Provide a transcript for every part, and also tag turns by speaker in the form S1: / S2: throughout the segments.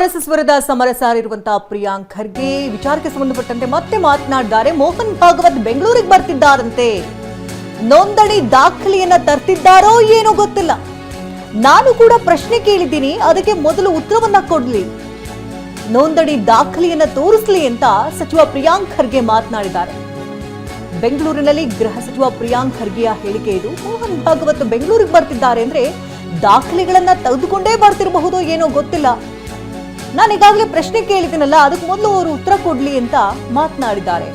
S1: RSS ವಿರುದ್ಧ ಸಮರ ಸಾರಿರುವಂತಹ ಪ್ರಿಯಾಂಕ್ ಖರ್ಗೆ ವಿಚಾರಕ್ಕೆ ಸಂಬಂಧಪಟ್ಟಂತೆ ಮತ್ತೆ ಮಾತನಾಡಿದ್ದಾರೆ. ಮೋಹನ್ ಭಾಗವತ್ ಬೆಂಗಳೂರಿಗೆ ಬರ್ತಿದ್ದಾರಂತೆ. ನೋಂದಣಿ ದಾಖಲೆಯನ್ನ ತರ್ತಿದ್ದಾರೋ ಏನೋ ಗೊತ್ತಿಲ್ಲ. ನಾನು ಕೂಡ ಪ್ರಶ್ನೆ ಕೇಳಿದ್ದೀನಿ, ಅದಕ್ಕೆ ಮೊದಲು ಉತ್ತರವನ್ನ ಕೊಡ್ಲಿ, ನೋಂದಣಿ ದಾಖಲೆಯನ್ನ ತೋರಿಸ್ಲಿ ಅಂತ ಸಚಿವ ಪ್ರಿಯಾಂಕ್ ಖರ್ಗೆ ಮಾತನಾಡಿದ್ದಾರೆ. ಬೆಂಗಳೂರಿನಲ್ಲಿ ಗೃಹ ಸಚಿವ ಪ್ರಿಯಾಂಕ್ ಖರ್ಗೆಯ ಹೇಳಿಕೆ ಇದು. ಮೋಹನ್ ಭಾಗವತ್ ಬೆಂಗಳೂರಿಗೆ ಬರ್ತಿದ್ದಾರೆ ಅಂದ್ರೆ ದಾಖಲೆಗಳನ್ನ ತೆಗೆದುಕೊಂಡೇ ಬರ್ತಿರಬಹುದು, ಏನೋ ಗೊತ್ತಿಲ್ಲ. ನಾನು ಈಗಾಗಲೇ ಪ್ರಶ್ನೆ ಕೇಳಿದ್ದೀನಲ್ಲ, ಅದಕ್ಕೆ ಮೊದಲು ಅವರು ಉತ್ತರ ಕೊಡ್ಲಿ ಅಂತ ಮಾತನಾಡಿದ್ದಾರೆ.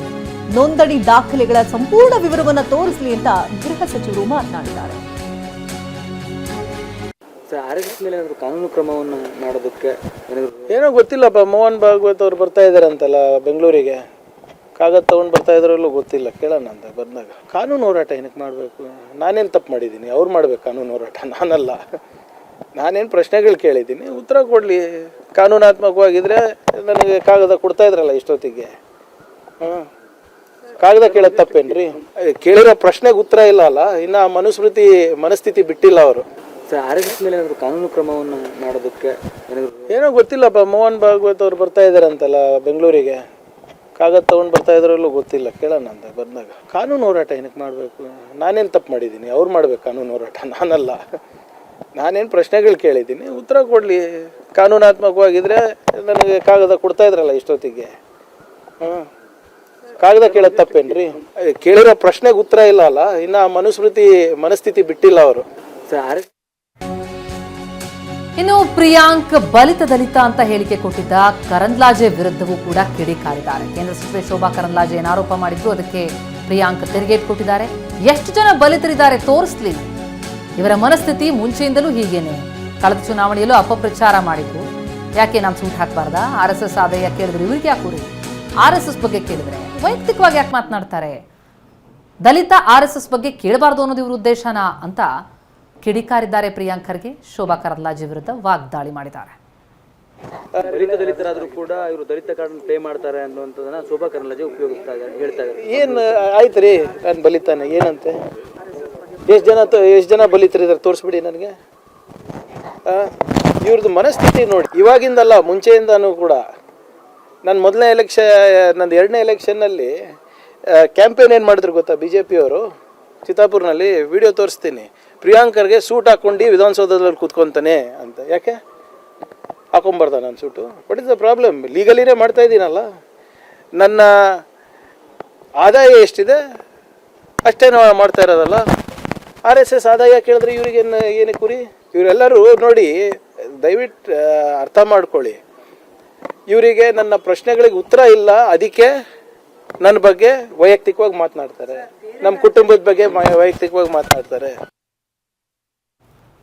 S1: ನೋಂದಣಿ ದಾಖಲೆಗಳ ಸಂಪೂರ್ಣ ವಿವರವನ್ನ ತೋರಿಸಲಿ ಅಂತ ಗೃಹ ಸಚಿವರು ಮಾತನಾಡಿದ್ದಾರೆ.
S2: ಕಾನೂನು ಕ್ರಮವನ್ನು ಮಾಡೋದಕ್ಕೆ
S3: ಏನೋ ಗೊತ್ತಿಲ್ಲಪ್ಪ. ಮೋಹನ್ ಭಾಗವತ್ ಅವ್ರು ಬರ್ತಾ ಇದಾರೆ ಅಂತಲ್ಲ ಬೆಂಗಳೂರಿಗೆ, ಕಾಗದ ತಗೊಂಡು ಬರ್ತಾ ಇದ್ರಲ್ಲೂ ಗೊತ್ತಿಲ್ಲ, ಕೇಳೋಣ ಅಂತ ಬಂದಾಗ. ಕಾನೂನು ಹೋರಾಟ ಏನಕ್ಕೆ ಮಾಡಬೇಕು? ನಾನೇನು ತಪ್ಪು ಮಾಡಿದ್ದೀನಿ? ಅವ್ರು ಮಾಡ್ಬೇಕು ಕಾನೂನು ಹೋರಾಟ, ನಾನಲ್ಲ. ನಾನೇನು ಪ್ರಶ್ನೆಗಳು ಕೇಳಿದ್ದೀನಿ, ಉತ್ತರ ಕೊಡಲಿ. ಕಾನೂನಾತ್ಮಕವಾಗಿದ್ದರೆ ನನಗೆ ಕಾಗದ ಕೊಡ್ತಾ ಇದ್ರಲ್ಲ ಇಷ್ಟೊತ್ತಿಗೆ. ಕಾಗದ ಕೇಳೋದು ತಪ್ಪೇನ್ರಿ? ಕೇಳಿರೋ ಪ್ರಶ್ನೆಗೆ ಉತ್ತರ ಇಲ್ಲ ಅಲ್ಲ, ಇನ್ನು ಮನಸ್ಥಿತಿ ಬಿಟ್ಟಿಲ್ಲ ಅವರು.
S2: ಆರ್ಎಸ್ಎಸ್ ಮೇಲೆ ಕಾನೂನು ಕ್ರಮವನ್ನು ಮಾಡೋದಕ್ಕೆ
S3: ಏನೋ ಗೊತ್ತಿಲ್ಲಪ್ಪ. ಮೋಹನ್ ಭಾಗವತ್ ಅವ್ರು ಬರ್ತಾ ಇದ್ದಾರೆ ಅಂತಲ್ಲ ಬೆಂಗಳೂರಿಗೆ, ಕಾಗದ ತಗೊಂಡು ಬರ್ತಾ ಇದ್ರಲ್ಲೂ ಗೊತ್ತಿಲ್ಲ, ಕೇಳೋಣ ಅಂತ ಬಂದಾಗ. ಕಾನೂನು ಹೋರಾಟ ಏನಕ್ಕೆ ಮಾಡಬೇಕು? ನಾನೇನು ತಪ್ಪು ಮಾಡಿದ್ದೀನಿ? ಅವ್ರು ಮಾಡ್ಬೇಕು ಕಾನೂನು ಹೋರಾಟ, ನಾನಲ್ಲ. ನಾನೇನು ಪ್ರಶ್ನೆಗಳು ಕೇಳಿದ್ದೀನಿ, ಉತ್ತರ ಕೊಡಲಿ. ಕಾನೂನಾತ್ಮಕವಾಗಿದ್ದರೆ ನನಗೆ ಕಾಗದ ಕೊಡ್ತಾ ಇದ್ರಲ್ಲ ಇಷ್ಟೊತ್ತಿಗೆ. ಕಾಗದ ಕೇಳೋದು ತಪ್ಪೇನ್ರಿ? ಕೇಳಿರೋ ಪ್ರಶ್ನೆಗೆ ಉತ್ತರ ಇಲ್ಲ ಅಲ್ಲ, ಇನ್ನು ಮನಸ್ಥಿತಿ ಬಿಟ್ಟಿಲ್ಲ ಅವರು.
S4: ಇನ್ನು ಪ್ರಿಯಾಂಕ್ ದಲಿತ ಅಂತ ಹೇಳಿಕೆ ಕೊಟ್ಟಿದ್ದ ಕರಂದ್ಲಾಜೆ ವಿರುದ್ಧವೂ ಕೂಡ ಕಿಡಿಕಾರಿದ್ದಾರೆ. ಕೇಂದ್ರ ಸಚಿವೆ ಶೋಭಾ ಕರಂದ್ಲಾಜೆ ಏನು ಆರೋಪ ಮಾಡಿದ್ರು ಅದಕ್ಕೆ ಪ್ರಿಯಾಂಕ್ ತಿರುಗೇಟ್ ಕೊಟ್ಟಿದ್ದಾರೆ. ಎಷ್ಟು ಜನ ದಲಿತರಿದ್ದಾರೆ ತೋರಿಸ್ಲಿ, ಇವರ ಮನಸ್ಥಿತಿ ಮುಂಚೆಯಿಂದಲೂ ಹೀಗೇನೆ. ಕಳೆದ ಚುನಾವಣೆಯಲ್ಲೂ ಅಪಪ್ರಚಾರ ಮಾಡಿದ್ರು, ಯಾಕೆ ನಾವು ಸೂಟ್ ಹಾಕಬಾರ್ದಾ? RSS ಆದಾಯ ಕೇಳಿದ್ರೆ ಇವ್ರಿಗೆ ಯಾಕೂರಿ? RSS ಬಗ್ಗೆ ಕೇಳಿದ್ರೆ ವೈಯಕ್ತಿಕವಾಗಿ ಯಾಕೆ ಮಾತನಾಡ್ತಾರೆ? ದಲಿತ RSS ಬಗ್ಗೆ ಕೇಳಬಾರ್ದು ಅನ್ನೋದು ಇವ್ರ ಉದ್ದೇಶನಾ ಅಂತ ಕಿಡಿಕಾರಿದ್ದಾರೆ ಪ್ರಿಯಾಂಕ್ ಖರ್ಗೆ. ಶೋಭಾ ಕರಂದ್ಲಾಜೆ ವಿರುದ್ಧ ವಾಗ್ದಾಳಿ ಮಾಡಿದ್ದಾರೆ.
S2: ದಲಿತರಾದ್ರೂ ಕೂಡ ಇವರು ದಲಿತ ಕಾರ್ಡ್ ಪೇ ಮಾಡ್ತಾರೆ ಅನ್ನುವಂಥದ್ದನ್ನ ಶೋಭಾ ಕರಂದ್ಲಾಜೆ ಉಪಯೋಗಿಸ್ತಾ ಇದ್ದಾರೆ, ಹೇಳ್ತಾ ಇದ್ದಾರೆ.
S3: ಏನು ಆಯ್ತು ರೀ, ನಾನು ಬಲಿತಾನೆ ಏನಂತೆ? ಎಷ್ಟು ಜನ ಬಲಿತರಿದ್ದಾರೆ ತೋರಿಸ್ಬಿಡಿ ನನಗೆ. ಇವ್ರದ್ದು ಮನಸ್ಥಿತಿ ನೋಡಿ, ಇವಾಗಿಂದಲ್ಲ ಮುಂಚೆಯಿಂದನೂ ಕೂಡ. ನನ್ನ ನಂದು 2ನೇ ಎಲೆಕ್ಷನ್ನಲ್ಲಿ ಕ್ಯಾಂಪೇನ್ ಏನು ಮಾಡಿದ್ರು ಗೊತ್ತಾ BJP ಅವರು? ಚಿತ್ತಾಪುರ್ನಲ್ಲಿ ವಿಡಿಯೋ ತೋರಿಸ್ತೀನಿ. ಪ್ರಿಯಾಂಕ್ ಖರ್ಗೆ ಸೂಟ್ ಹಾಕ್ಕೊಂಡು ವಿಧಾನಸೌಧದಲ್ಲಿ ಕೂತ್ಕೊತಾನೆ ಅಂತ. ಯಾಕೆ ಹಾಕೊಂಬಾರ್ದ ನಾನು suit? What is the problem? ಲೀಗಲಿನೇ ಮಾಡ್ತಾ ಇದ್ದೀನಲ್ಲ. ನನ್ನ ಆದಾಯ ಎಷ್ಟಿದೆ ಅಷ್ಟೇ ನಾವು ಮಾಡ್ತಾ ಇರೋದಲ್ಲ. RSS ಆದಾಯ ಕೇಳಿದ್ರೆ ಇವ್ರಿಗೆ ಏನಕ್ಕೆ ಕುರಿ? ಇವರೆಲ್ಲರೂ ನೋಡಿ, ದಯವಿಟ್ಟು ಅರ್ಥ ಮಾಡ್ಕೊಳ್ಳಿ. ಇವರಿಗೆ ನನ್ನ ಪ್ರಶ್ನೆಗಳಿಗೆ ಉತ್ತರ ಇಲ್ಲ, ಅದಕ್ಕೆ ನನ್ನ ಬಗ್ಗೆ ವೈಯಕ್ತಿಕವಾಗಿ ಮಾತನಾಡ್ತಾರೆ, ನಮ್ಮ ಕುಟುಂಬದ ಬಗ್ಗೆ ವೈಯಕ್ತಿಕವಾಗಿ ಮಾತನಾಡ್ತಾರೆ.